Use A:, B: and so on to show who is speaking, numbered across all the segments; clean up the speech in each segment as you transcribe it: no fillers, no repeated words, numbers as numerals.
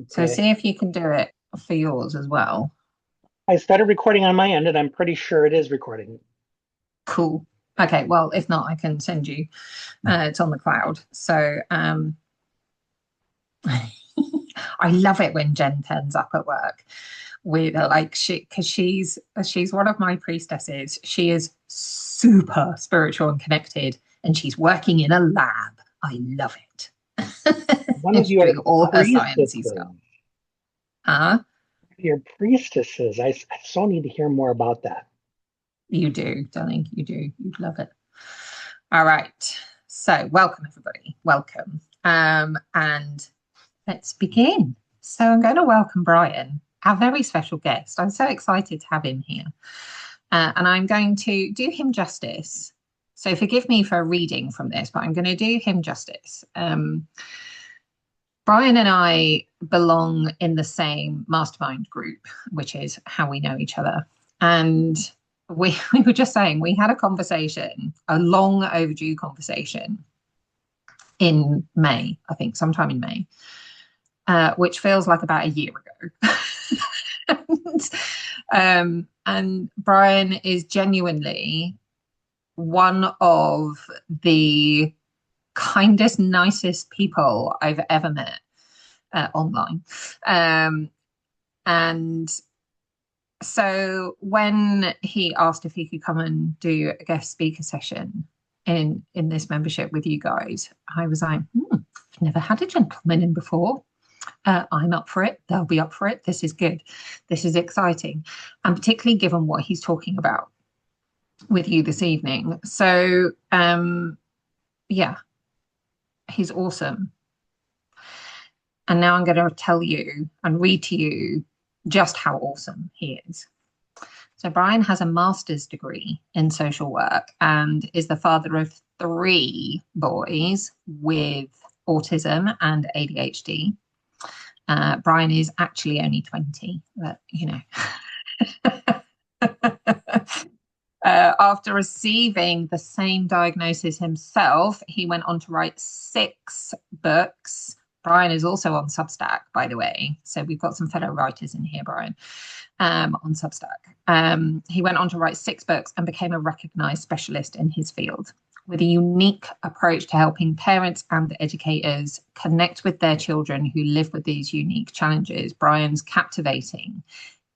A: So
B: Okay.
A: see if you can do it for yours as well.
B: I started recording on my end, and I'm pretty sure it is recording.
A: Cool. Okay, well, if not, I can send you. It's on the cloud. So I love it when Jen turns up at work with like because she's one of my priestesses. She is super spiritual and connected, and she's working in a lab. I love it.
B: One of
A: She's
B: your
A: doing all her sciencey
B: priestesses,
A: stuff. Uh,
B: your priestesses. I so need to hear more about that.
A: you do, darling. You do. You'd love it. All right. So welcome everybody. Welcome. And let's begin. So I'm going to welcome Brian, our very special guest. I'm so excited to have him here. And I'm going to do him justice. So forgive me for reading from this, but I'm going to do him justice. Brian and I belong in the same mastermind group, which is how we know each other. And we were just saying we had a conversation, a long overdue conversation in May, I think, sometime in May, which feels like about a year ago. And Brian is genuinely one of the kindest, nicest people I've ever met online. And so when he asked if he could come and do a guest speaker session in this membership with you guys, I was like, I've never had a gentleman in before. I'm up for it. They'll be up for it. This is good. This is exciting. And particularly given what he's talking about with you this evening. So, yeah, he's awesome. And now I'm going to tell you and read to you just how awesome he is. So, Brian has a master's degree in social work and is the father of three boys with autism and ADHD. Brian is actually only 20, but you know. After receiving the same diagnosis himself, he went on to write 6 books. Brian is also on Substack, by the way. So we've got some fellow writers in here, Brian, on Substack. He went on to write 6 books and became a recognized specialist in his field with a unique approach to helping parents and educators connect with their children who live with these unique challenges. Brian's captivating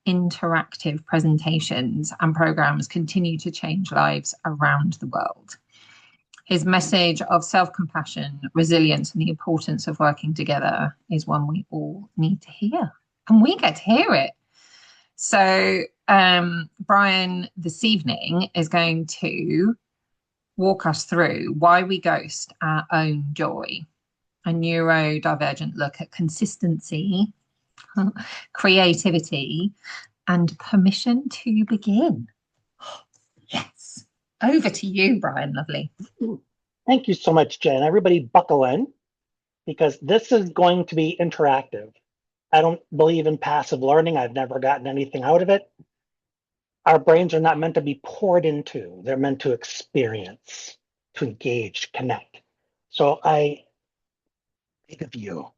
A: interactive presentations and programs continue to change lives around the world. His message of self compassion, resilience, and the importance of working together is one we all need to hear. And we get to hear it. So, Brian this evening is going to walk us through why we ghost our own joy, a neurodivergent look at consistency, creativity, and permission to begin. Yes. Over to you, Brian. Lovely.
B: Thank you so much, Jen. Everybody buckle in because this is going to be interactive. I don't believe in passive learning. I've never gotten anything out of it. Our brains are not meant to be poured into. They're meant to experience, to engage, connect. So I beg of you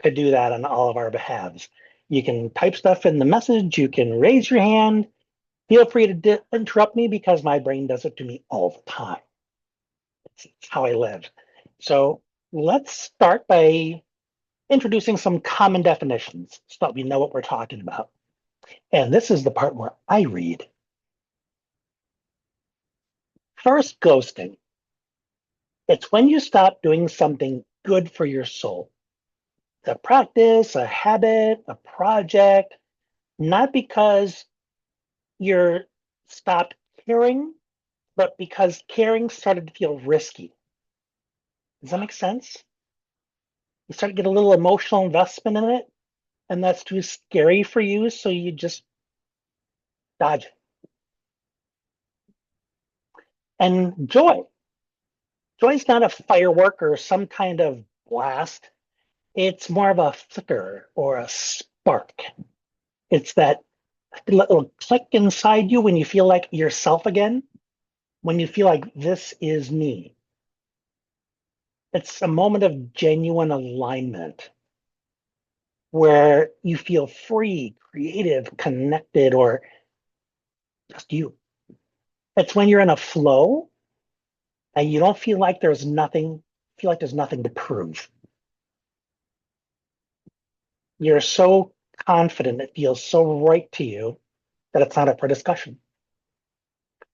B: to do that on all of our behalves. You can type stuff in the message. You can raise your hand. Feel free to interrupt me because my brain does it to me all the time. It's how I live. So let's start by introducing some common definitions so that we know what we're talking about. And this is the part where I read. First, ghosting. It's when you stop doing something good for your soul. A practice, a habit, a project, not because you're stopped caring, but because caring started to feel risky. Does that make sense? You start to get a little emotional investment in it, and that's too scary for you, so you just dodge it. And joy. Joy is not a firework or some kind of blast. It's more of a flicker or a spark. It's that little click inside you when you feel like yourself again, when you feel like this is me. It's a moment of genuine alignment. where you feel free, creative, connected, or just you. It's when you're in a flow and you don't feel like there's nothing to prove. You're so confident, it feels so right to you that it's not up for discussion.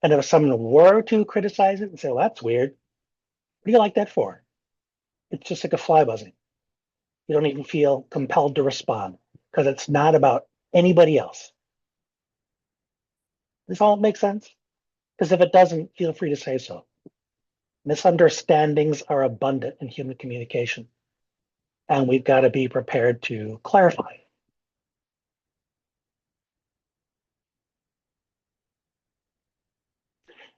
B: And if someone were to criticize it and say, well, that's weird, what do you like that for? It's just like a fly buzzing. You don't even feel compelled to respond because it's not about anybody else. Does all make sense? Because if it doesn't, feel free to say so. Misunderstandings are abundant in human communication, and we've got to be prepared to clarify.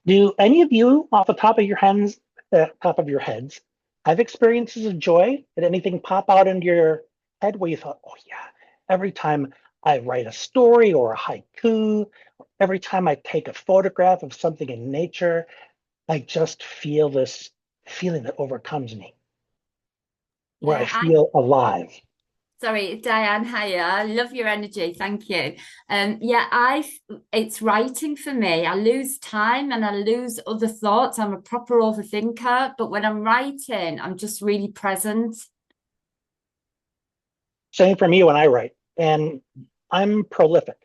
B: Do any of you, off the top of your heads, have experiences of joy? Did anything pop out into your head where you thought, "Oh yeah, every time I write a story or a haiku, every time I take a photograph of something in nature, I just feel this feeling that overcomes me, where I
C: Yeah,
B: feel alive."
C: sorry, Diane. Hiya. I love your energy. Thank you. Yeah, it's writing for me. I lose time and I lose other thoughts. I'm a proper overthinker, but when I'm writing, I'm just really present.
B: Same for me when I write, and I'm prolific.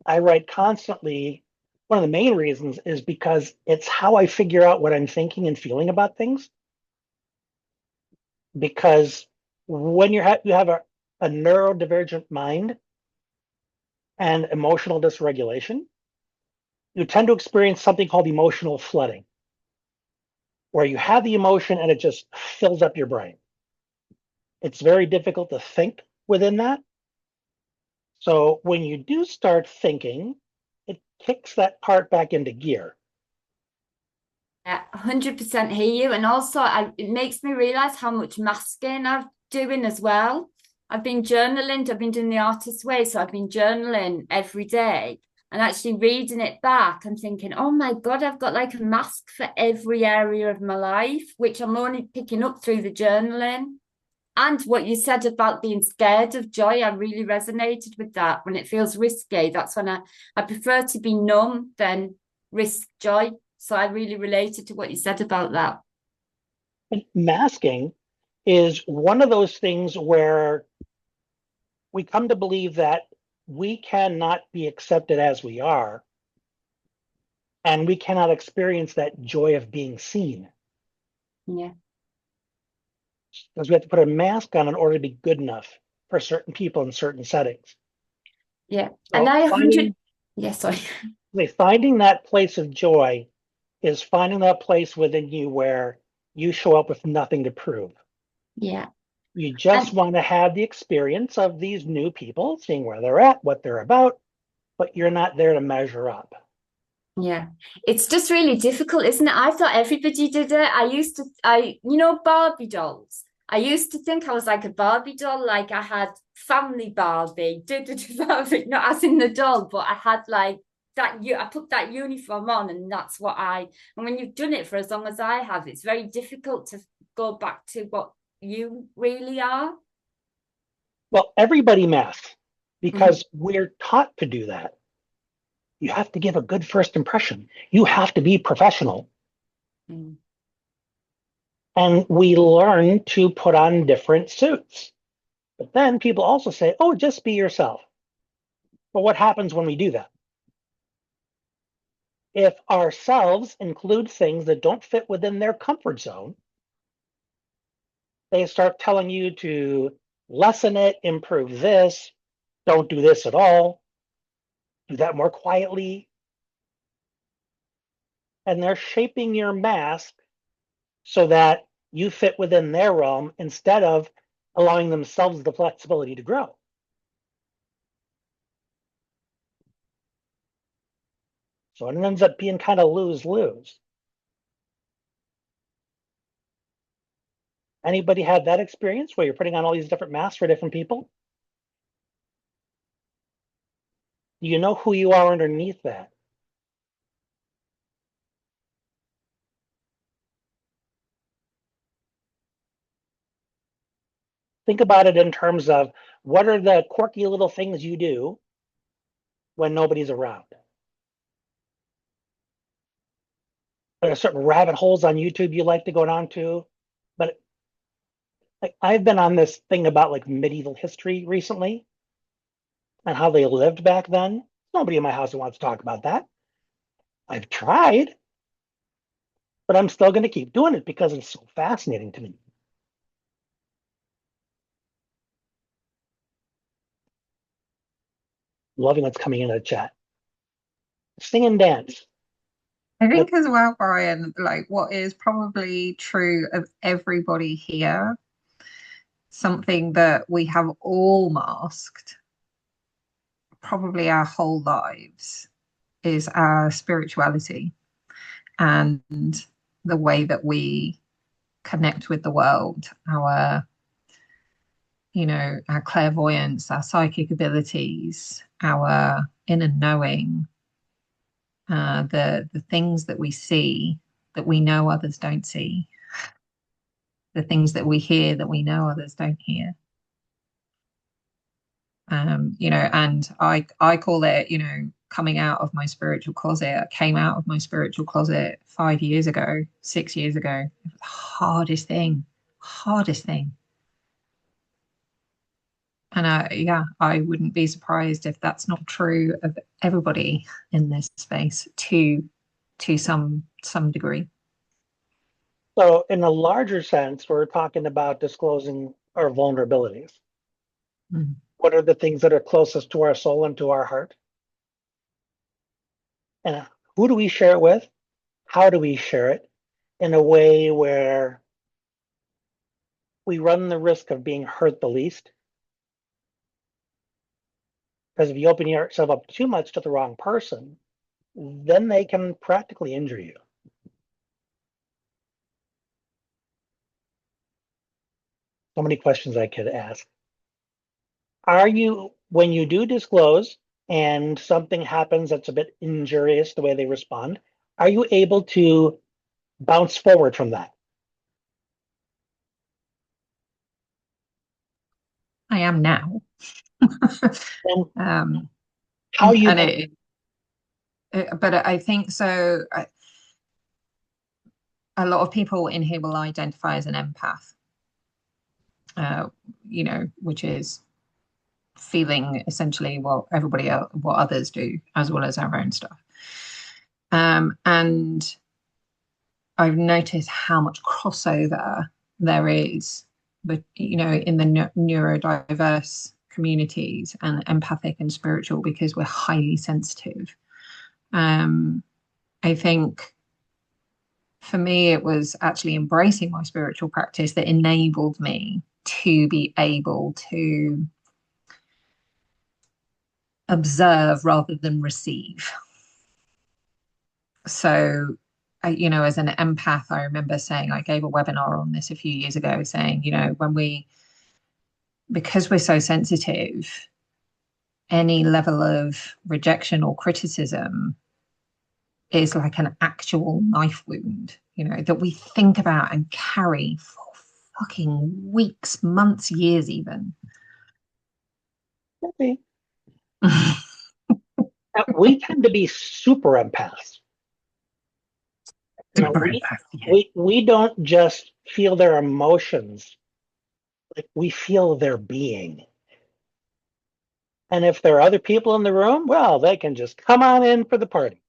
B: I write constantly. One of the main reasons is because it's how I figure out what I'm thinking and feeling about things. Because when you have a neurodivergent mind and emotional dysregulation, you tend to experience something called emotional flooding, where you have the emotion and it just fills up your brain. It's very difficult to think within that. So when you do start thinking, it kicks that part back into gear.
C: Yeah, 100% hear you. And also, it makes me realize how much masking I'm doing as well. I've been journaling, I've been doing the artist way. So I've been journaling every day and actually reading it back and thinking, oh my God, I've got like a mask for every area of my life, which I'm only picking up through the journaling. And what you said about being scared of joy, I really resonated with that. When it feels risky, that's when I prefer to be numb than risk joy. So I really related to what you said about that.
B: And masking is one of those things where we come to believe that we cannot be accepted as we are, and we cannot experience that joy of being seen
C: Yeah.
B: because we have to put a mask on in order to be good enough for certain people in certain settings.
C: Yeah. And
B: So
C: I 100, yeah, sorry.
B: finding that place of joy is finding that place within you where you show up with nothing to prove.
C: Yeah.
B: You just
C: And
B: want to have the experience of these new people, seeing where they're at, what they're about, but you're not there to measure up.
C: yeah, it's just really difficult, isn't it? I thought everybody did it. Barbie dolls. I used to think I was like a Barbie doll, like I had family Barbie, Barbie, not as in the doll, but I had like I put that uniform on, and that's and when you've done it for as long as I have, it's very difficult to go back to what you really are.
B: Well, everybody masks
C: Mhm.
B: because we're taught to do that. You have to give a good first impression. You have to be professional.
C: Mm.
B: And we learn to put on different suits. But then people also say, oh, just be yourself. But what happens when we do that? If ourselves include things that don't fit within their comfort zone, they start telling you to lessen it, improve this, don't do this at all, do that more quietly. And they're shaping your mask so that you fit within their realm instead of allowing themselves the flexibility to grow. So it ends up being kind of lose lose. Anybody had that experience where you're putting on all these different masks for different people? Do you know who you are underneath that? Think about it in terms of what are the quirky little things you do when nobody's around. There are certain rabbit holes on YouTube you like to go down to, but like I've been on this thing about like medieval history recently and how they lived back then. Nobody in my house who wants to talk about that. I've tried, but I'm still going to keep doing it because it's so fascinating to me. Loving what's coming into the chat. Sing and dance.
A: I
B: With
A: think as well, Brian, like what is probably true of everybody here, something that we have all masked probably our whole lives is our spirituality and the way that we connect with the world, our, our clairvoyance, our psychic abilities, our inner knowing, the things that we see that we know others don't see, the things that we hear that we know others don't hear. And I call it, coming out of my spiritual closet. I came out of my spiritual closet 5 years ago, 6 years ago. It was the hardest thing. And I wouldn't be surprised if that's not true of everybody in this space to some degree.
B: So in a larger sense, we're talking about disclosing our vulnerabilities.
A: Mm.
B: What are the things that are closest to our soul and to our heart? And who do we share it with? How do we share it in a way where we run the risk of being hurt the least? Because if you open yourself up too much to the wrong person, then they can practically injure you. So many questions I could ask. Are you, when you do disclose and something happens that's a bit injurious the way they respond, are you able to bounce forward from that?
A: I am now.
B: And
A: um,
B: how you
A: and but I think so. A lot of people in here will identify as an empath, uh, which is feeling essentially what everybody else, what others do, as well as our own stuff. And I've noticed how much crossover there is, but in the neurodiverse communities and empathic and spiritual because we're highly sensitive. I think for me, it was actually embracing my spiritual practice that enabled me to be able to observe rather than receive. So, as an empath, I remember saying, I gave a webinar on this a few years ago saying, because we're so sensitive, any level of rejection or criticism is like an actual knife wound, that we think about and carry for fucking weeks, months, years, even.
B: okay. We tend to be super empaths.
A: Super
B: We,
A: empath, yeah.
B: we don't just feel their emotions, like we feel their being. And if there are other people in the room, well, they can just come on in for the party.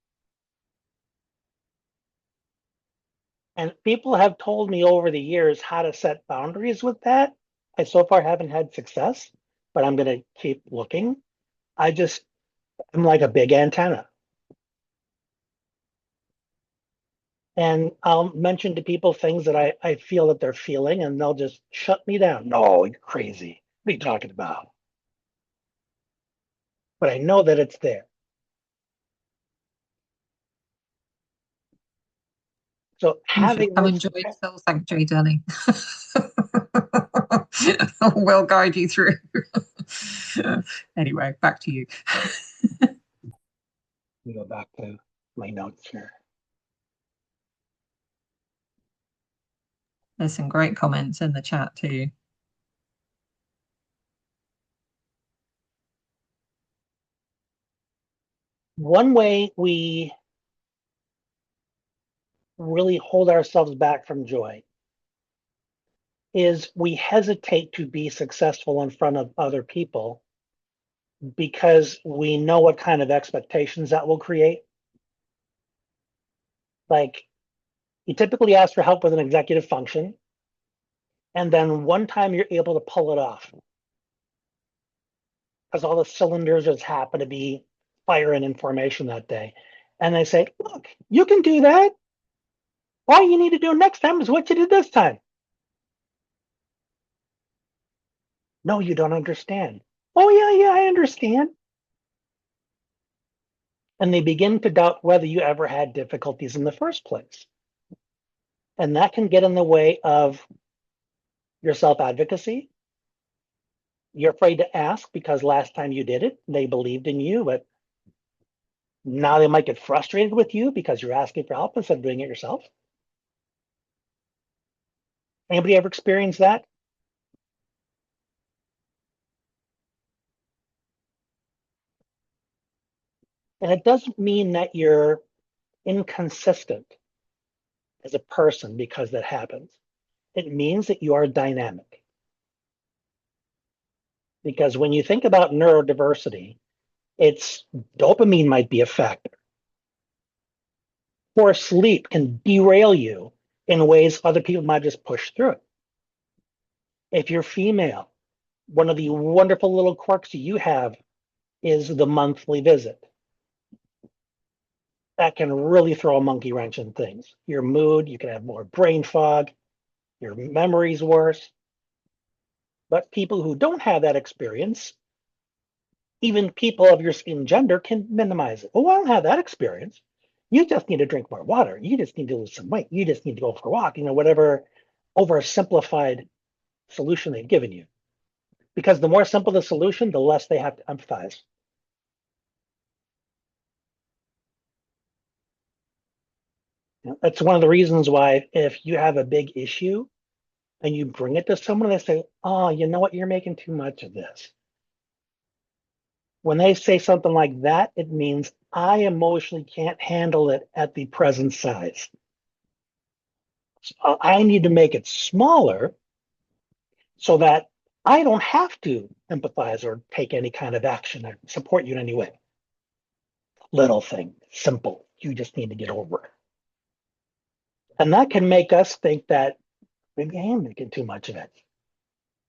B: And people have told me over the years how to set boundaries with that. I so far haven't had success, but I'm going to keep looking. I'm like a big antenna. And I'll mention to people things that I feel that they're feeling, and they'll just shut me down. No, you're crazy. What are you talking about? But I know that it's there. So
A: You should
B: having
A: come
B: this,
A: enjoy the Soul Sanctuary, darling. We'll guide you through. Anyway, back to you.
B: let me go back to my notes here.
A: There's some great comments in the chat too.
B: One way we really hold ourselves back from joy is we hesitate to be successful in front of other people because we know what kind of expectations that will create. Like, you typically ask for help with an executive function, and then one time you're able to pull it off because all the cylinders just happen to be firing in formation that day. And they say, look, you can do that. All you need to do next time is what you did this time. No, you don't understand. Oh, yeah, I understand. And they begin to doubt whether you ever had difficulties in the first place. And that can get in the way of your self-advocacy. You're afraid to ask because last time you did it, they believed in you, but now they might get frustrated with you because you're asking for help instead of doing it yourself. Anybody ever experienced that? And it doesn't mean that you're inconsistent as a person because that happens. It means that you are dynamic. Because when you think about neurodiversity, it's dopamine might be a factor. Poor sleep can derail you in ways other people might just push through it. If you're female, one of the wonderful little quirks you have is the monthly visit. That can really throw a monkey wrench in things. Your mood, you can have more brain fog, your memory's worse. But people who don't have that experience, even people of your same gender, can minimize it. Oh, I don't have that experience. You just need to drink more water. You just need to lose some weight. You just need to go for a walk, whatever oversimplified solution they've given you. Because the more simple the solution, the less they have to empathize. That's one of the reasons why if you have a big issue and you bring it to someone, they say, oh, you know what? You're making too much of this. When they say something like that, it means I emotionally can't handle it at the present size. So I need to make it smaller so that I don't have to empathize or take any kind of action or support you in any way. Little thing, simple. You just need to get over it. And that can make us think that maybe I am making too much of it.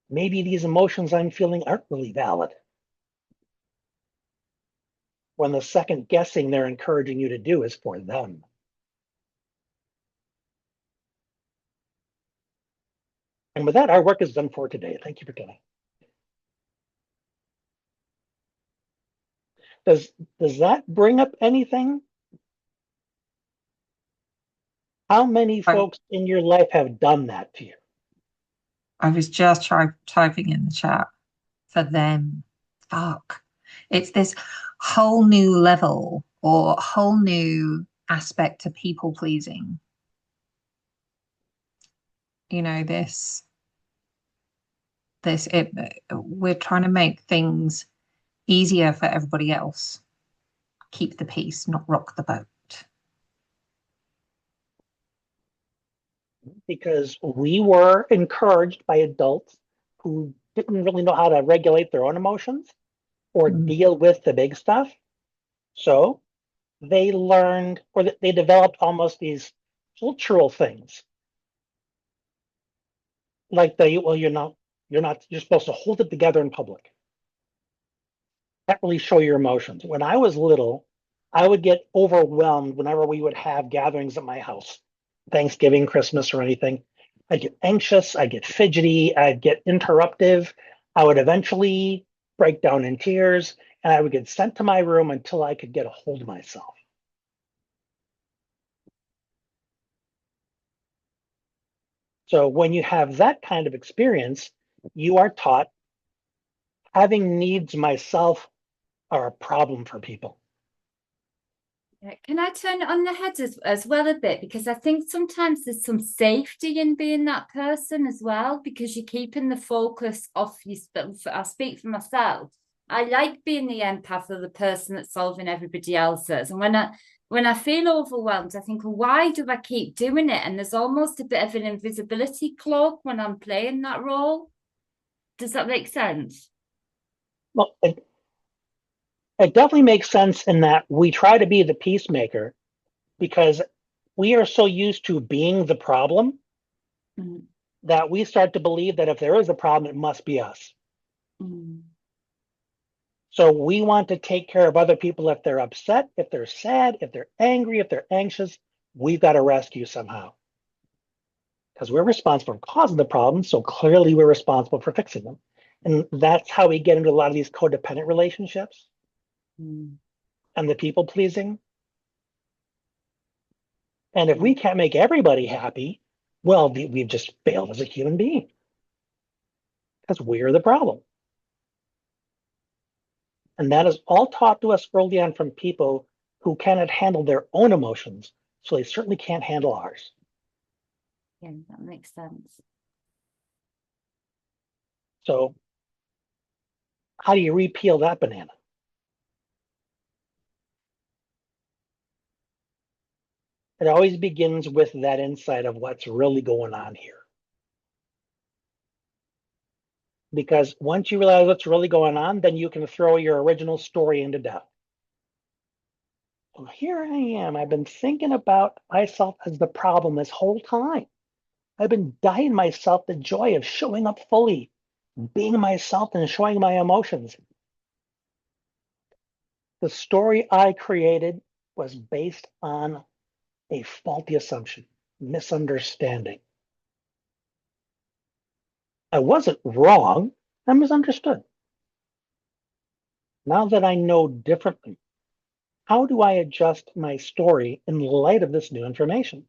B: Maybe these emotions I'm feeling aren't really valid. When the second guessing they're encouraging you to do is for them. And with that, our work is done for today. Thank you for coming. Does that bring up anything? How many
A: I,
B: folks in your life have done that to you?
A: I was just typing in the chat for them. Fuck. It's this whole new level or whole new aspect to people pleasing. This we're trying to make things easier for everybody else. Keep the peace, not rock the boat.
B: Because we were encouraged by adults who didn't really know how to regulate their own emotions or
A: Mm.
B: deal with the big stuff. So they learned or they developed almost these cultural things like well, you're supposed to hold it together in public. Can't really show your emotions. When I was little, I would get overwhelmed whenever we would have gatherings at my house, Thanksgiving, Christmas, or anything. I'd get anxious, I'd get fidgety, I'd get interruptive. I would eventually break down in tears, and I would get sent to my room until I could get a hold of myself. So when you have that kind of experience, you are taught having needs myself are a problem for people.
C: Can I turn it on the head as well a bit? Because I think sometimes there's some safety in being that person as well, because you're keeping the focus off yourself. I speak for myself. I like being the empath or the person that's solving everybody else's. And when I feel overwhelmed, I think, well, why do I keep doing it? And there's almost a bit of an invisibility cloak when I'm playing that role. Does that make sense?
B: Well, it definitely makes sense in that we try to be the peacemaker because we are so used to being the problem
C: Mm,
B: that we start to believe that if there is a problem, it must be us.
C: mm,
B: So we want to take care of other people if they're upset, if they're sad, if they're angry, if they're anxious. We've got to rescue somehow because we're responsible for causing the problem. So clearly we're responsible for fixing them. And that's how we get into a lot of these codependent relationships
C: mm,
B: and the people pleasing. And if we
C: mm.
B: can't make everybody happy, well, we've just failed as a human being because we're the problem. And that is all taught to us early on from people who cannot handle their own emotions. So they certainly can't handle ours.
C: Yeah, that makes sense.
B: So how do you repeel that banana? It always begins with that insight of what's really going on here. Because once you realize what's really going on, then you can throw your original story into doubt. Well, here I am. I've been thinking about myself as the problem this whole time. I've been denying myself the joy of showing up fully, being myself and showing my emotions. The story I created was based on a faulty assumption, misunderstanding. I wasn't wrong, I misunderstood. Now that I know differently, how do I adjust my story in light of this new information?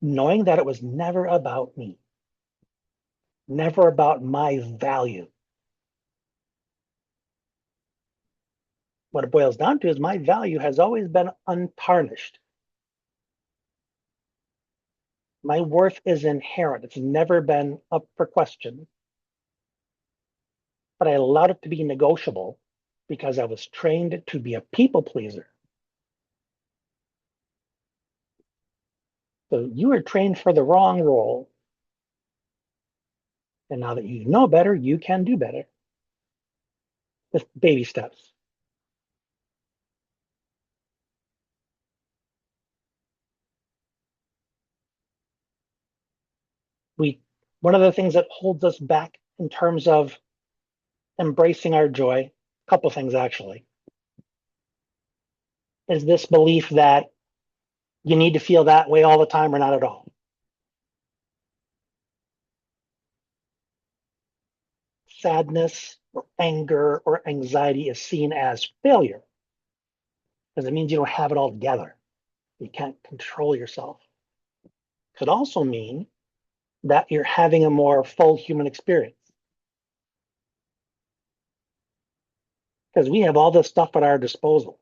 B: Knowing that it was never about me, never about my value. What it boils down to is my value has always been untarnished. My worth is inherent. It's never been up for question, but I allowed it to be negotiable because I was trained to be a people pleaser. So you were trained for the wrong role. And now that you know better, you can do better with baby steps. We One of the things that holds us back in terms of embracing our joy, a couple of things actually, is this belief that you need to feel that way all the time or not at all. Sadness or anger or anxiety is seen as failure because it means you don't have it all together. You can't control yourself. Could also mean that you're having a more full human experience because we have all this stuff at our disposal.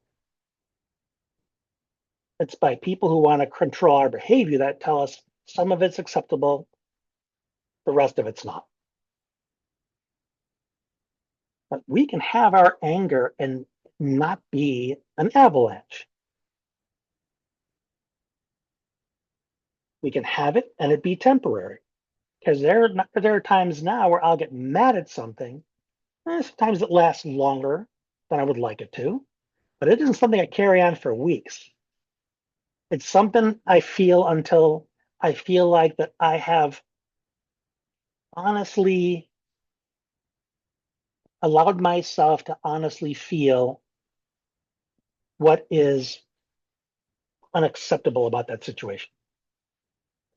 B: It's by people who want to control our behavior that tell us some of it's acceptable, the rest of it's not. But we can have our anger and not be an avalanche. We can have it and it be temporary. Because there are times now where I'll get mad at something. Sometimes it lasts longer than I would like it to, but it isn't something I carry on for weeks. It's something I feel until I feel like that I have honestly allowed myself to honestly feel what is unacceptable about that situation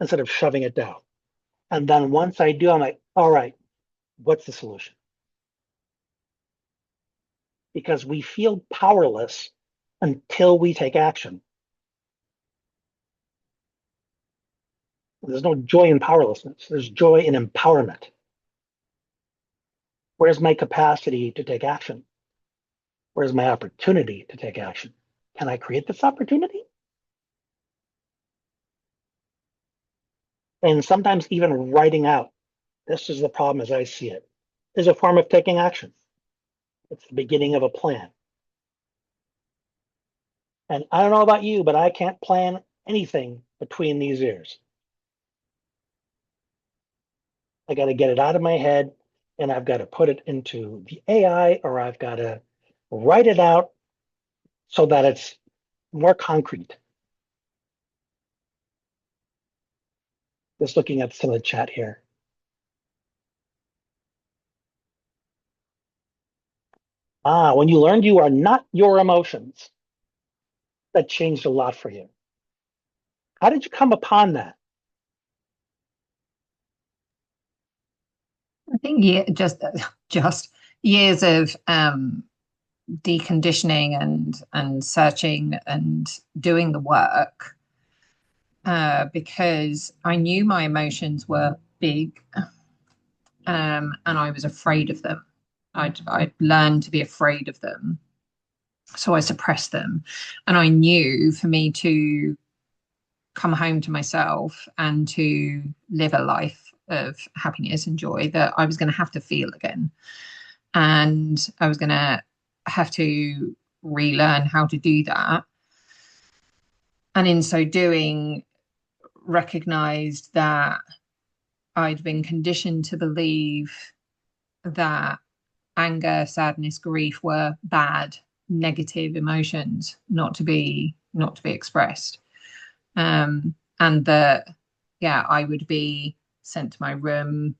B: instead of shoving it down. And then once I do, I'm like, all right, what's the solution? Because we feel powerless until we take action. There's no joy in powerlessness. There's joy in empowerment. Where's my capacity to take action? Where's my opportunity to take action? Can I create this opportunity? And sometimes even writing out, this is the problem as I see it, is a form of taking action. It's the beginning of a plan. And I don't know about you, but I can't plan anything between these ears. I got to get it out of my head and I've got to put it into the AI, or I've got to write it out so that it's more concrete. Just looking at some of the chat here. When you learned you are not your emotions, that changed a lot for you. How did you come upon that?
A: I think just years of deconditioning and searching and doing the work, because I knew my emotions were big, and I was afraid of them. I'd learned to be afraid of them, so I suppressed them, and I knew for me to come home to myself and to live a life of happiness and joy, that I was going to have to feel again, and I was going to have to relearn how to do that. And in so doing, recognized that I'd been conditioned to believe that anger, sadness, grief were bad, negative emotions, not to be expressed. And that, yeah, I would be sent to my room,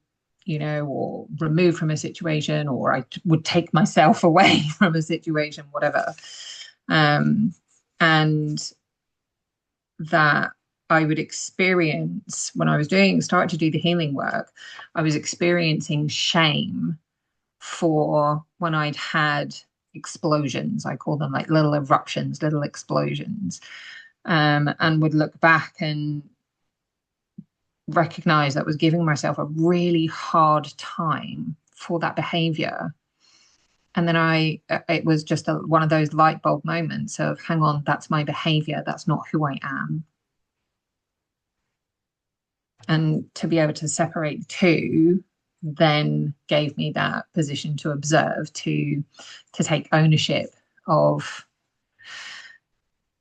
A: or removed from a situation, or I would take myself away from a situation, whatever. And that I would experience when I was started to do the healing work, I was experiencing shame for when I'd had explosions. I call them like little eruptions, little explosions, and would look back and recognize that I was giving myself a really hard time for that behavior. And then it was just one of those light bulb moments of, hang on, that's my behavior. That's not who I am. And to be able to separate the two then gave me that position to observe, to take ownership of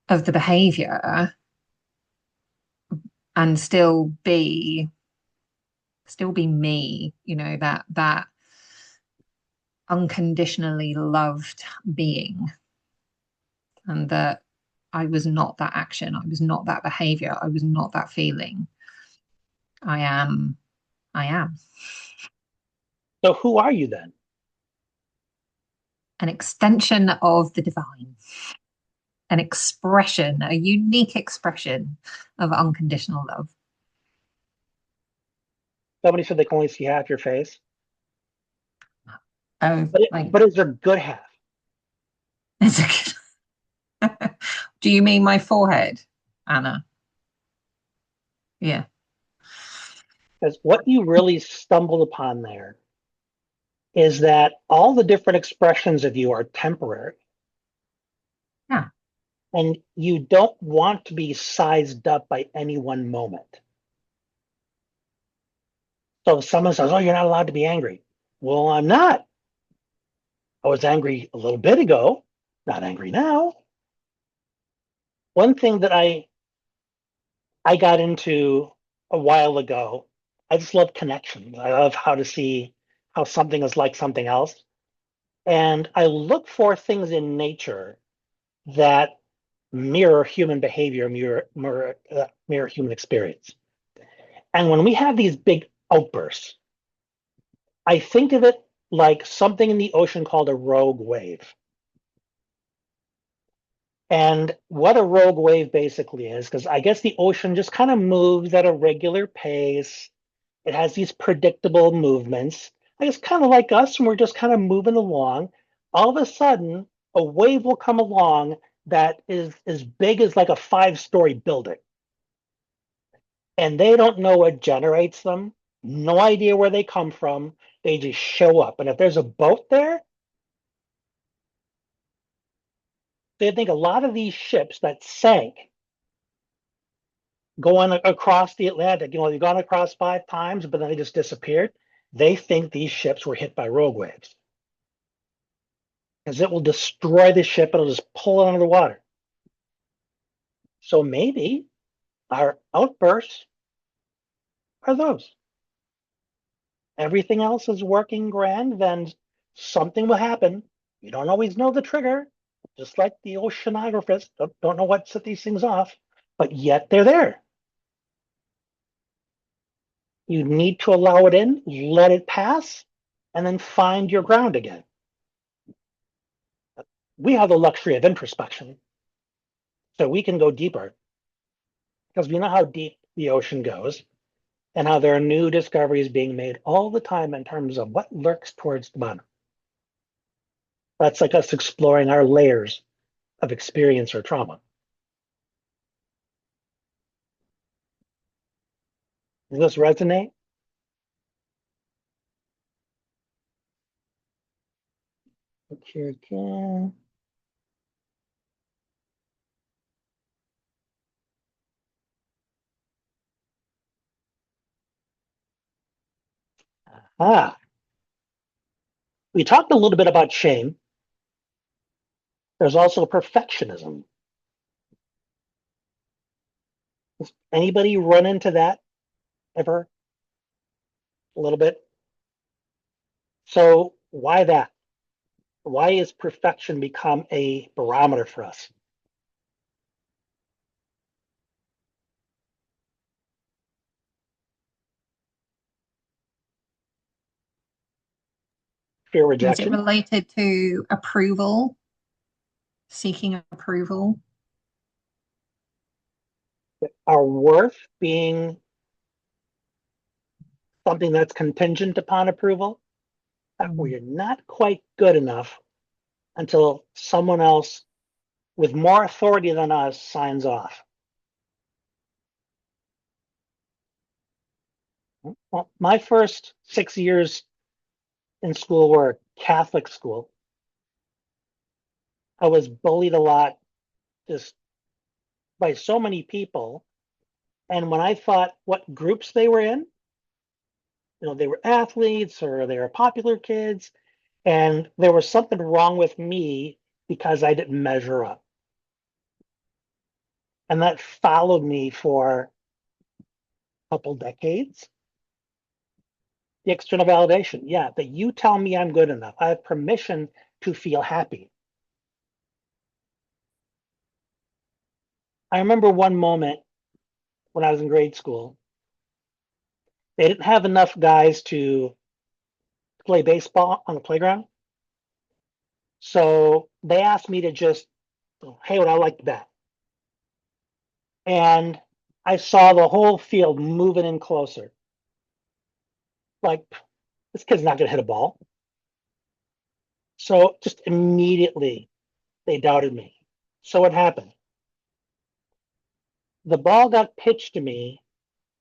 A: the behavior, and still be me, that unconditionally loved being, and that I was not that action, I was not that behavior, I was not that feeling. I am.
B: So who are you then?
A: An extension of the divine, an expression, a unique expression of unconditional love.
B: Somebody said they can only see half your face.
A: Oh,
B: but is there good half?
A: Do you mean my forehead, Anna? Yeah.
B: Because what you really stumbled upon there is that all the different expressions of you are temporary.
A: Yeah.
B: And you don't want to be sized up by any one moment. So if someone says, oh, you're not allowed to be angry. Well, I'm not. I was angry a little bit ago, not angry now. One thing that I got into a while ago, I just love connections. I love how to see how something is like something else. And I look for things in nature that mirror human behavior, mirror human experience. And when we have these big outbursts, I think of it like something in the ocean called a rogue wave. And what a rogue wave basically is, because I guess the ocean just kind of moves at a regular pace. It has these predictable movements. I guess kind of like us, when we're just kind of moving along. All of a sudden, a wave will come along that is as big as like a 5-story building. And they don't know what generates them, no idea where they come from. They just show up. And if there's a boat there, they think a lot of these ships that sank going across the Atlantic, they've gone across 5 times, but then they just disappeared. They think these ships were hit by rogue waves. because it will destroy the ship. It'll just pull it under the water. So maybe our outbursts are those. Everything else is working grand, then something will happen. You don't always know the trigger, just like the oceanographers don't know what set these things off, but yet they're there. You need to allow it in, let it pass, and then find your ground again. We have the luxury of introspection, so we can go deeper because we know how deep the ocean goes and how there are new discoveries being made all the time in terms of what lurks towards the bottom. That's like us exploring our layers of experience or trauma. Does this resonate? Look here again. Ah, we talked a little bit about shame. There's also perfectionism. Does anybody run into that ever? A little bit. So why that? Why has perfection become a barometer for us? Fear
A: Is it
B: rejection.
A: related to approval, seeking approval?
B: Our worth being something that's contingent upon approval, where you're not quite good enough until someone else with more authority than us signs off. Well, my first 6 years in school were Catholic school. I was bullied a lot just by so many people. And when I thought what groups they were in, they were athletes or they were popular kids, and there was something wrong with me because I didn't measure up. And that followed me for a couple decades. The external validation, yeah, that you tell me I'm good enough. I have permission to feel happy. I remember one moment when I was in grade school, they didn't have enough guys to play baseball on the playground. So they asked me to just, hey, would I like to bet? And I saw the whole field moving in closer. Like, this kid's not going to hit a ball. So just immediately they doubted me. So what happened? The ball got pitched to me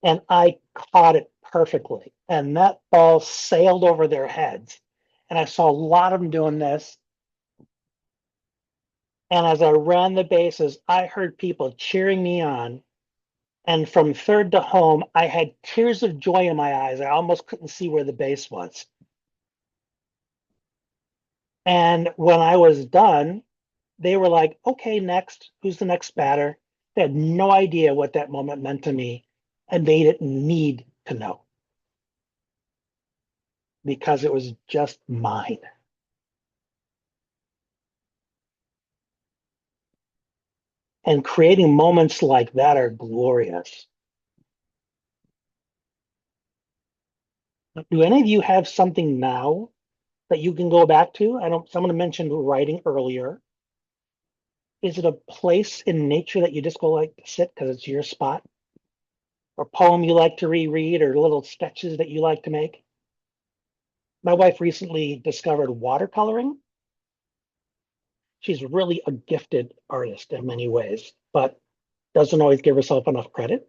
B: and I caught it perfectly. And that ball sailed over their heads. And I saw a lot of them doing this. And as I ran the bases, I heard people cheering me on. And from third to home, I had tears of joy in my eyes. I almost couldn't see where the base was. And when I was done, they were like, okay, next, who's the next batter? They had no idea what that moment meant to me, and they didn't need to know because it was just mine. And creating moments like that are glorious. Do any of you have something now that you can go back to? I don't, someone mentioned writing earlier. Is it a place in nature that you just go like to sit because it's your spot? Or poem you like to reread or little sketches that you like to make? My wife recently discovered watercoloring. She's really a gifted artist in many ways, but doesn't always give herself enough credit.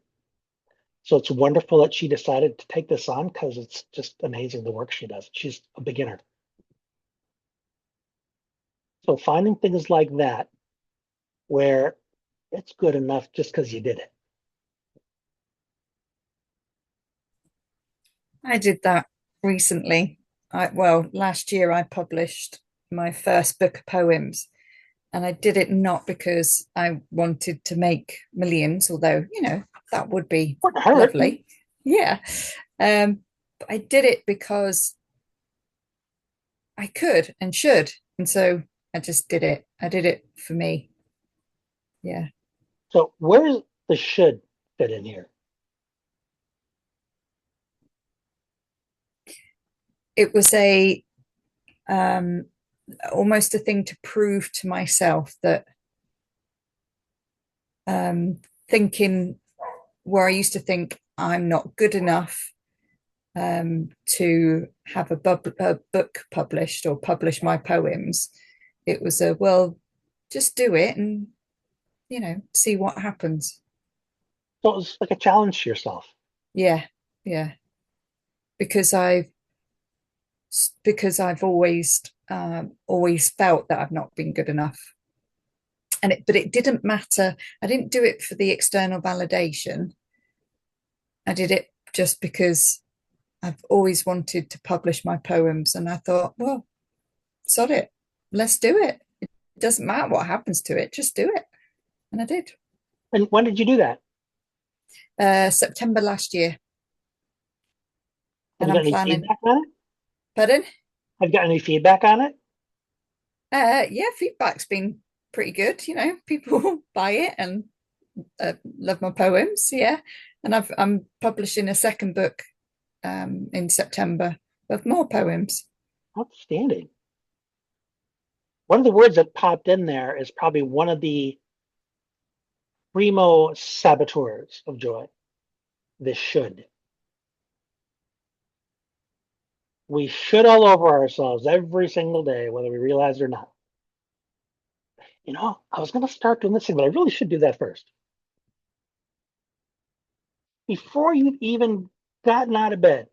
B: So it's wonderful that she decided to take this on because it's just amazing the work she does. She's a beginner. So finding things like that where it's good enough just because you did it.
D: I did that recently. Last year I published my first book of poems. And I did it not because I wanted to make millions, although, that would be
B: Wouldn't hurt.
D: lovely. Yeah. But I did it because I could and should. And so I just did it. I did it for me. Yeah.
B: So where's the should fit in here?
D: It was um almost a thing to prove to myself that thinking where I used to think I'm not good enough to have a book published or publish my poems. It was well, just do it and, see what happens.
B: So it was like a challenge to yourself.
D: Yeah, yeah. Because I've always felt that I've not been good enough. But it didn't matter. I didn't do it for the external validation. I did it just because I've always wanted to publish my poems, and I thought, well, sod it, let's do it. It doesn't matter what happens to it, just do it. And I did.
B: And when did you do that?
D: September last year.
B: Have
D: And
B: you got
D: I'm
B: any
D: planning.
B: feedback on it?
D: Pardon?
B: Have you got any feedback on it?
D: Yeah, feedback's been pretty good. People buy it and love my poems. Yeah, and I'm publishing a second book in September of more poems.
B: Outstanding. One of the words that popped in there is probably one of the primo saboteurs of joy. This should. We should all over ourselves every single day, whether we realize it or not. I was going to start doing this thing, but I really should do that first. Before you've even gotten out of bed,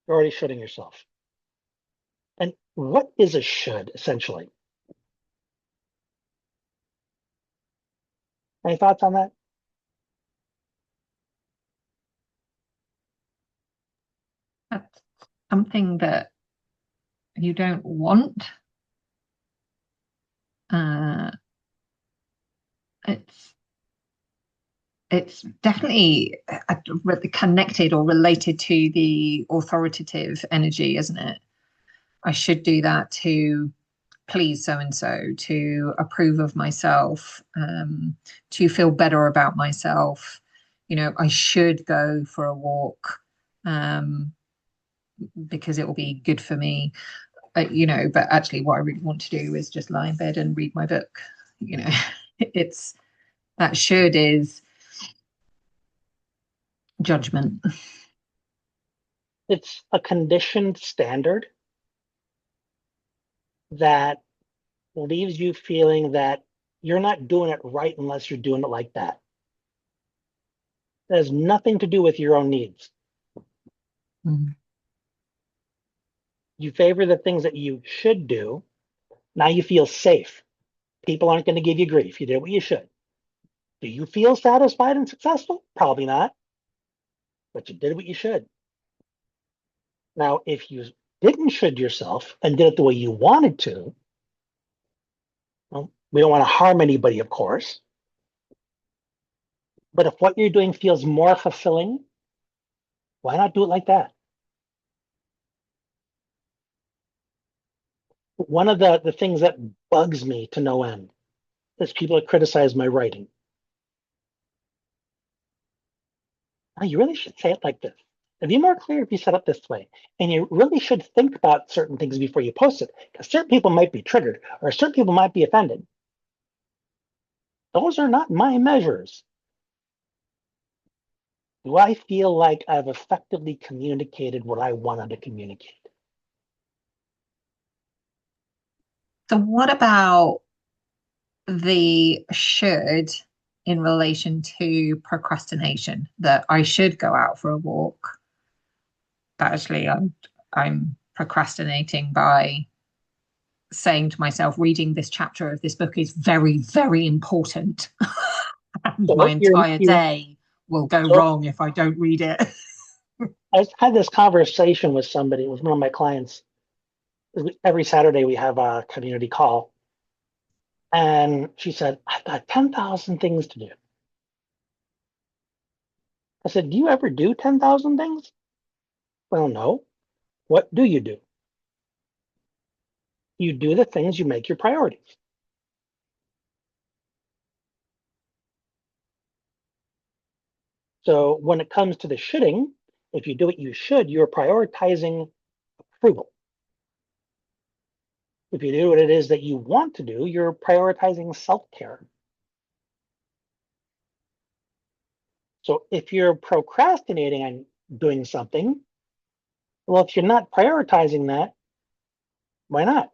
B: you're already shoulding yourself. And what is a should, essentially? Any thoughts on that?
A: That's something that you don't want. It's definitely connected or related to the authoritative energy, isn't it? I should do that to please so and so, to approve of myself, to feel better about myself. I should go for a walk because it will be good for me. But actually, what I really want to do is just lie in bed and read my book. It's that should is judgment.
B: It's a conditioned standard that leaves you feeling that you're not doing it right unless you're doing it like that. It has nothing to do with your own needs.
A: Mm.
B: You favor the things that you should do. Now you feel safe. People aren't going to give you grief. You did what you should. Do you feel satisfied and successful? Probably not. But you did what you should. Now, if you didn't should yourself and did it the way you wanted to, well, we don't want to harm anybody, of course. But if what you're doing feels more fulfilling, why not do it like that? One of the things that bugs me to no end is people that criticize my writing. Oh, you really should say it like this. It'd be more clear if you set it this way. And you really should think about certain things before you post it, because certain people might be triggered or certain people might be offended. Those are not my measures. Do I feel like I've effectively communicated what I wanted to communicate?
A: So what about the should in relation to procrastination, that I should go out for a walk, but actually I'm procrastinating by saying to myself, reading this chapter of this book is very, very important. And
B: So
A: my
B: you're,
A: entire day will go
B: so
A: wrong if I don't read it.
B: I had this conversation with somebody, with one of my clients, every Saturday we have a community call. And she said, I've got 10,000 things to do. I said, do you ever do 10,000 things? Well, no. What do? You do the things you make your priorities. So when it comes to the shoulding, if you do what you should, you're prioritizing approval. If you do what it is that you want to do, you're prioritizing self-care. So if you're procrastinating on doing something, well, if you're not prioritizing that, why not?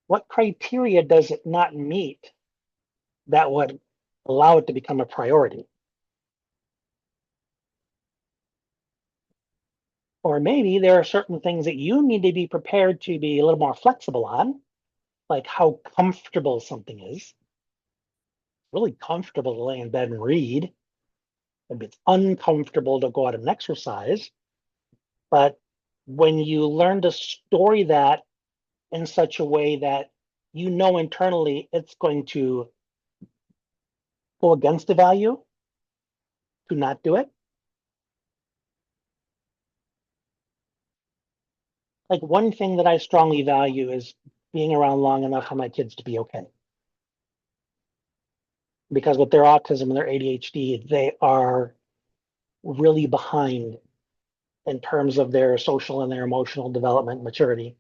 B: What criteria does it not meet that would allow it to become a priority? Or maybe there are certain things that you need to be prepared to be a little more flexible on, like how comfortable something is. Really comfortable to lay in bed and read. Maybe it's uncomfortable to go out and exercise. But when you learn to story that in such a way that you know internally it's going to go against the value to not do it. Like one thing that I strongly value is being around long enough for my kids to be okay. Because with their autism and their ADHD, they are really behind in terms of their social and their emotional development maturity.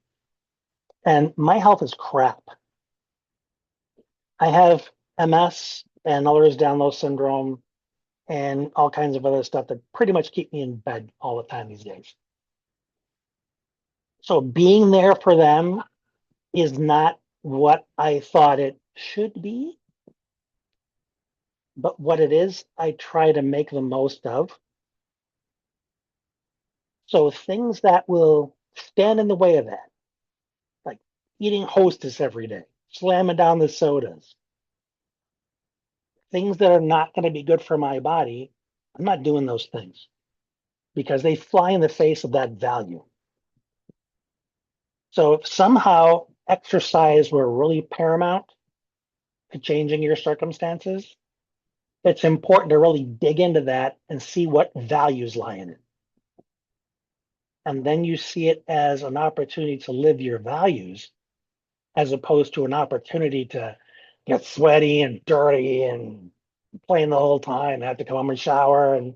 B: And my health is crap. I have MS and Ehlers-Danlos syndrome and all kinds of other stuff that pretty much keep me in bed all the time these days. So being there for them is not what I thought it should be, but what it is, I try to make the most of. So things that will stand in the way of that, like eating Hostess every day, slamming down the sodas, things that are not going to be good for my body, I'm not doing those things because they fly in the face of that value. So if somehow exercise were really paramount to changing your circumstances, it's important to really dig into that and see what values lie in it. And then you see it as an opportunity to live your values as opposed to an opportunity to get sweaty and dirty and playing the whole time, have to come home and shower. And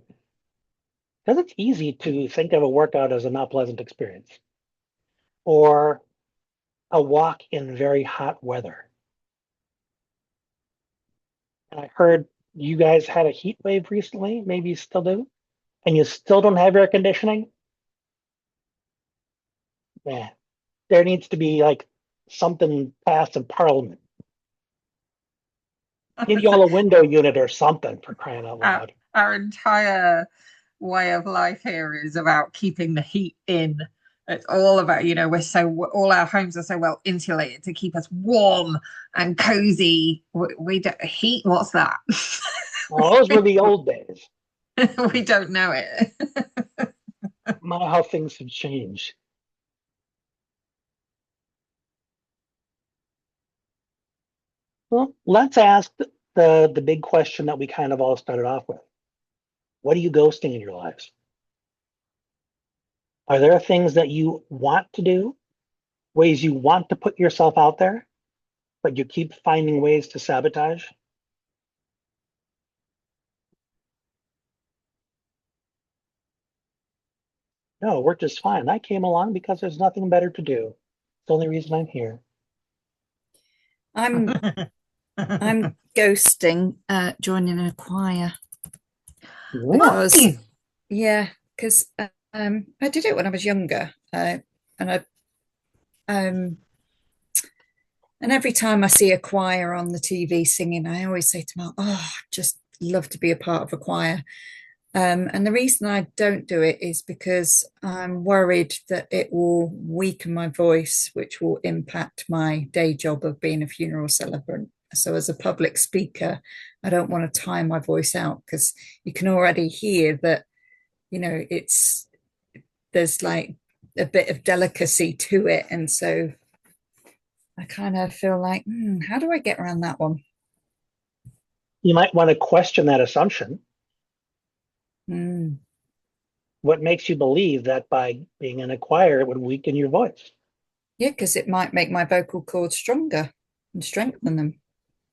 B: because it's easy to think of a workout as a not pleasant experience or a walk in very hot weather. And I heard you guys had a heat wave recently, maybe you still do, and you still don't have air conditioning. Man, there needs to be like something passed in Parliament. Give you all a window unit or something for crying out loud.
A: Our entire way of life here is about keeping the heat in. It's all about, all our homes are so well insulated to keep us warm and cozy. We don't heat. What's that?
B: Well, those were the old days.
A: We don't know it.
B: My, how things have changed. Well, let's ask the big question that we kind of all started off with. What are you ghosting in your lives? Are there things that you want to do, ways you want to put yourself out there, but you keep finding ways to sabotage? No, we're just fine. I came along because there's nothing better to do. It's the only reason I'm here.
D: I'm ghosting joining a choir because I did it when I was younger, and I and every time I see a choir on the TV singing, I always say to myself, "Oh, I'd just love to be a part of a choir." And the reason I don't do it is because I'm worried that it will weaken my voice, which will impact my day job of being a funeral celebrant. So, as a public speaker, I don't want to tire my voice out because you can already hear that, it's there's like a bit of delicacy to it. And so I kind of feel like, how do I get around that one?
B: You might want to question that assumption.
D: Mm.
B: What makes you believe that by being in a choir, it would weaken your voice?
D: Yeah, because it might make my vocal cords stronger and strengthen them.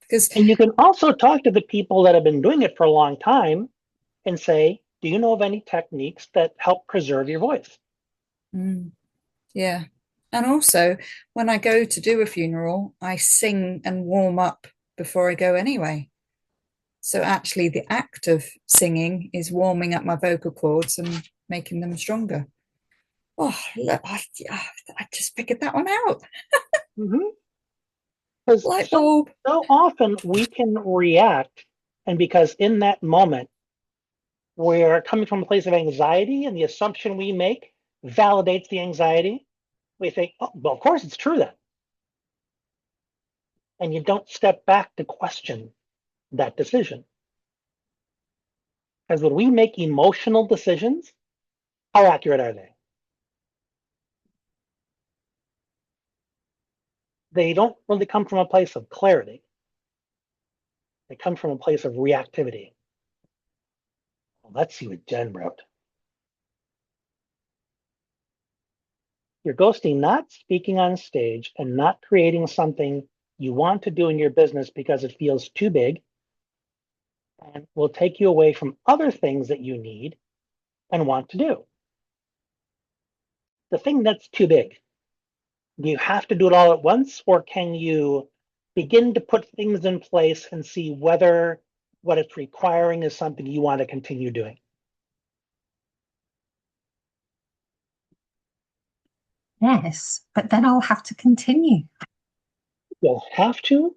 D: Because
B: And you can also talk to the people that have been doing it for a long time and say, do you know of any techniques that help preserve your voice?
D: yeah. And also, when I go to do a funeral, I sing and warm up before I go anyway. So actually, the act of singing is warming up my vocal cords and making them stronger. Oh, look, I just figured that one out.
B: Because
D: Light
B: so,
D: bulb.
B: so often we can react, and because in that moment we're coming from a place of anxiety, and the assumption we make validates the anxiety, we think, oh, well, of course it's true then. And you don't step back to question that decision. Because when we make emotional decisions, how accurate are they? They don't really come from a place of clarity. They come from a place of reactivity. Well, let's see what Jen wrote. You're ghosting not speaking on stage and not creating something you want to do in your business because it feels too big and will take you away from other things that you need and want to do. The thing that's too big, do you have to do it all at once, or can you begin to put things in place and see whether what it's requiring is something you want to continue doing?
A: Yes, but then I'll have to continue.
B: You'll have to,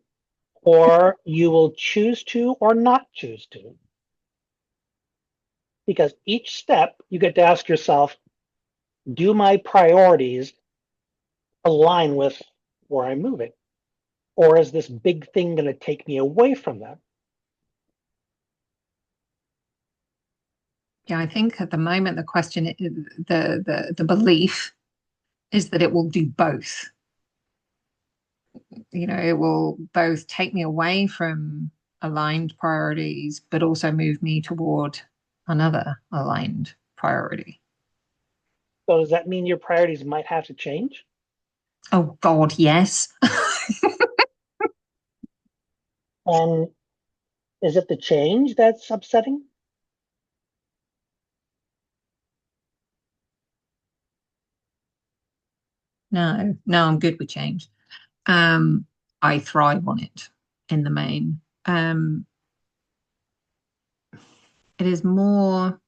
B: or you will choose to or not choose to. Because each step you get to ask yourself, do my priorities align with where I'm moving? Or is this big thing going to take me away from them?
A: Yeah, I think at the moment the question, the belief is that it will do both. You know, it will both take me away from aligned priorities, but also move me toward another aligned priority.
B: So does that mean your priorities might have to change?
A: Oh God, yes.
B: And is it the change that's upsetting?
A: No, I'm good with change. I thrive on it in the main. It is more,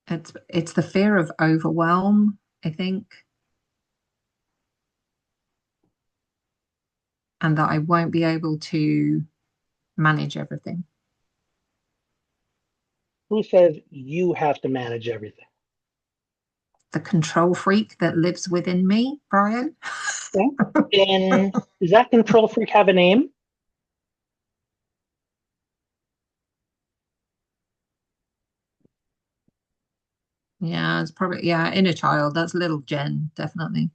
A: it's the fear of overwhelm, I think, and that I won't be able to manage everything.
B: Who says you have to manage everything?
A: The control freak that lives within me, Brian.
B: Okay. And does that control freak have a name?
A: Yeah, it's probably, yeah, inner child. That's little Jen, definitely.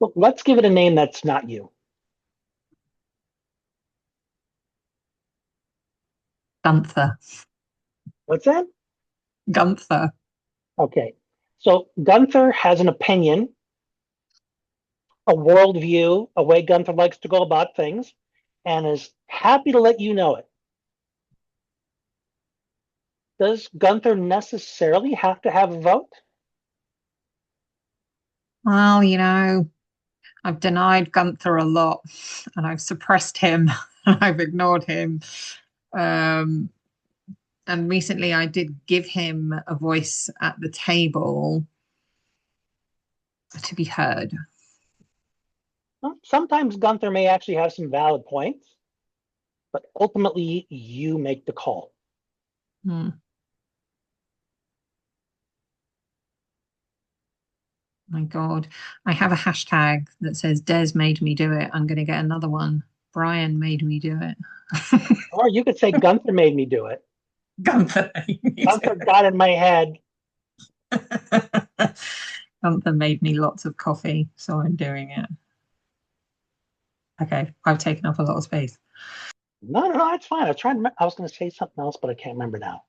B: Look, let's give it a name that's not you.
A: Gunther.
B: What's that?
A: Gunther.
B: Okay. So Gunther has an opinion, a worldview, a way Gunther likes to go about things, and is happy to let you know it. Does Gunther necessarily have to have a vote?
A: Well, you know, I've denied Gunther a lot and I've suppressed him and I've ignored him. Um, and recently I did give him a voice at the table to be heard.
B: Well, sometimes Gunther may actually have some valid points, but ultimately you make the call.
A: Hmm. My God. I have a hashtag that says Des made me do it. I'm going to get another one. Brian made me do it.
B: Or you could say Gunther made me do it.
A: Gunther made me do
B: Gunther
A: it.
B: got in my head
A: Gunther made me lots of coffee, so I'm doing it. Okay, I've taken up a lot of space.
B: No, it's fine. I was going to say something else, but I can't remember now.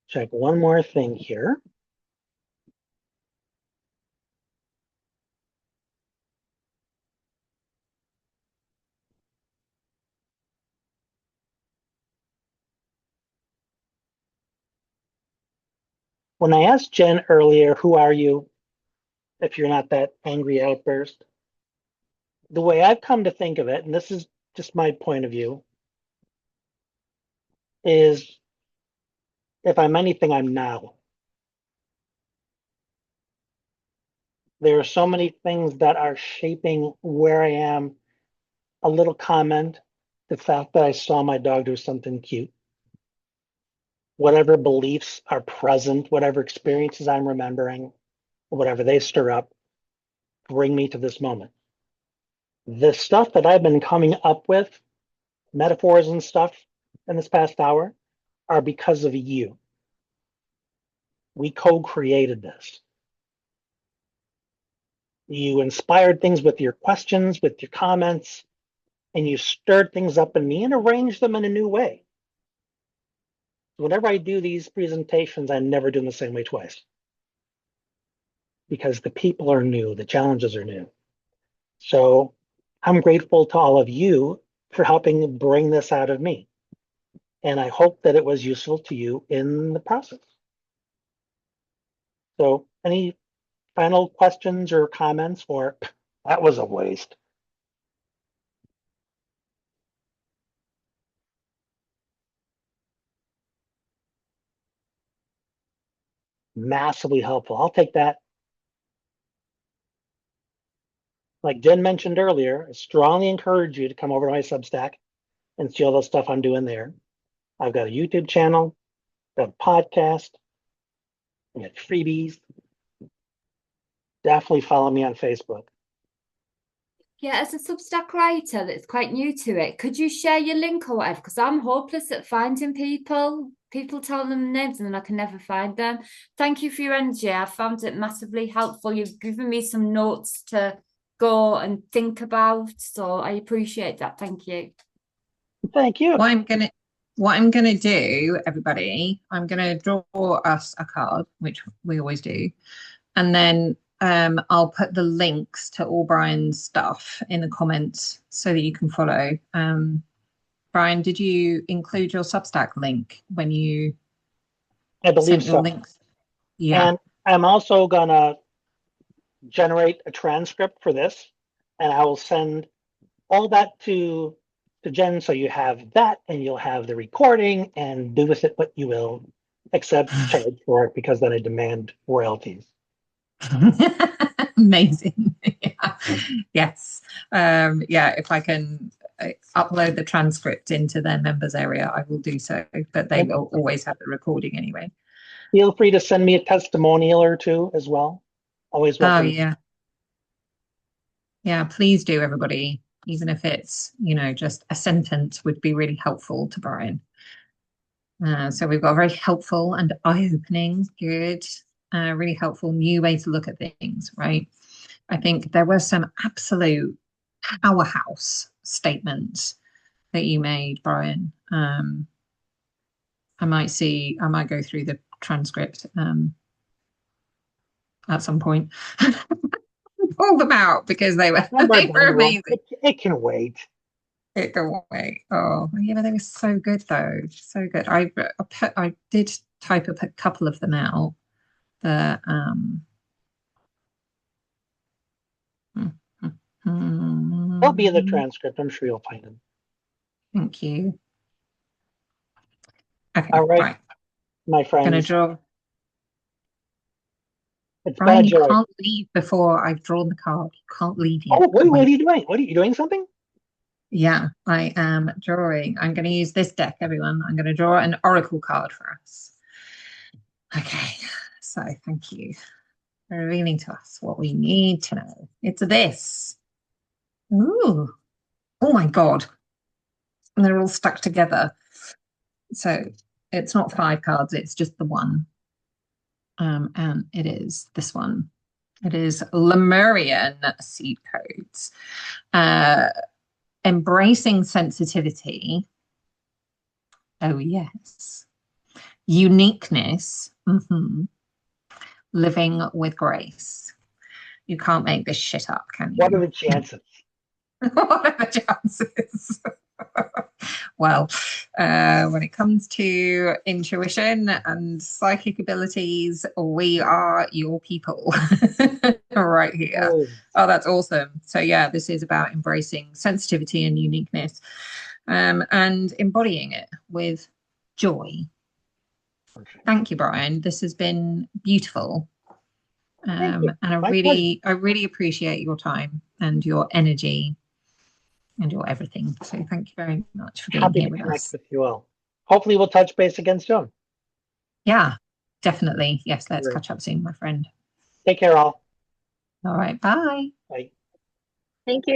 B: Check one more thing here. When I asked Jen earlier, who are you if you're not that angry outburst? The way I've come to think of it, and this is just my point of view, is if I'm anything, I'm now. There are so many things that are shaping where I am. A little comment, the fact that I saw my dog do something cute, whatever beliefs are present, whatever experiences I'm remembering, whatever they stir up, bring me to this moment. The stuff that I've been coming up with, metaphors and stuff in this past hour, are because of you. We co-created this. You inspired things with your questions, with your comments, and you stirred things up in me and arranged them in a new way. Whenever I do these presentations, I never do them the same way twice. Because the people are new, the challenges are new. So I'm grateful to all of you for helping bring this out of me. And I hope that it was useful to you in the process. So any final questions or comments, or that was a waste? Massively helpful. I'll take that. Like Jen mentioned earlier, I strongly encourage you to come over to my Substack and see all the stuff I'm doing there. I've got a YouTube channel, got a podcast, I got freebies. Definitely follow me on Facebook.
C: Yeah, as a Substack writer that's quite new to it, could you share your link or whatever? Because I'm hopeless at finding people. People tell them names and then I can never find them. Thank you for your energy. I found it massively helpful. You've given me some notes to go and think about. So I appreciate that. Thank you.
B: Thank you.
A: What I'm gonna do, everybody, I'm gonna draw us a card, which we always do, and then I'll put the links to all Brian's stuff in the comments so that you can follow. Brian, did you include your Substack link when you
B: I believe
A: sent your
B: so.
A: links? Yeah.
B: And I'm also gonna generate a transcript for this, and I will send all that to Jen, so you have that, and you'll have the recording, and do with it what you will, except charge for it, because then I demand royalties.
A: Amazing. Yeah. Yes. Yeah, if I can upload the transcript into their members area, I will do so, but they will always have the recording anyway.
B: Feel free to send me a testimonial or two as well. Always welcome.
A: Oh, yeah. Yeah, please do, everybody. Even if it's, just a sentence would be really helpful to Brian. So we've got a very helpful and eye-opening, good, really helpful new way to look at things, right? I think there were some absolute powerhouse statements that you made, Brian. I might go through the transcript at some point. Pull them out because they were amazing.
B: It can wait.
A: It can wait. Oh, yeah, they were so good though. So good. I did type up a couple of them out. The
B: They'll be in the transcript. I'm sure you'll find them.
A: Thank you. Okay.
B: All right. My friends.
A: Gonna draw.
B: It's
A: Brian, you can't leave before I've drawn the card. You can't leave yet.
B: Oh, wait, what are you doing? What are you doing? Something?
A: Yeah, I am drawing. I'm going to use this deck, everyone. I'm going to draw an oracle card for us. Okay, so thank you for revealing to us what we need to know. It's this. Ooh, oh my God. And they're all stuck together. So It's not 5 cards, it's just the one. And it is this one. It is Lemurian seed codes. Embracing sensitivity. Oh, yes. Uniqueness. Living with grace. You can't make this shit up, can you?
B: What are the chances?
A: What are the chances? Well, when it comes to intuition and psychic abilities, we are your people right here. Oh, that's awesome. So yeah, this is about embracing sensitivity and uniqueness, and embodying it with joy. Thank you, Brian. This has been beautiful. And I really appreciate your time and your energy and your everything. So thank you very much for being here with us.
B: With you all. Hopefully we'll touch base again soon.
A: Yeah, definitely. Yes, let's catch up soon, my friend.
B: Take care, all.
A: All right, bye.
B: Bye.
E: Thank you.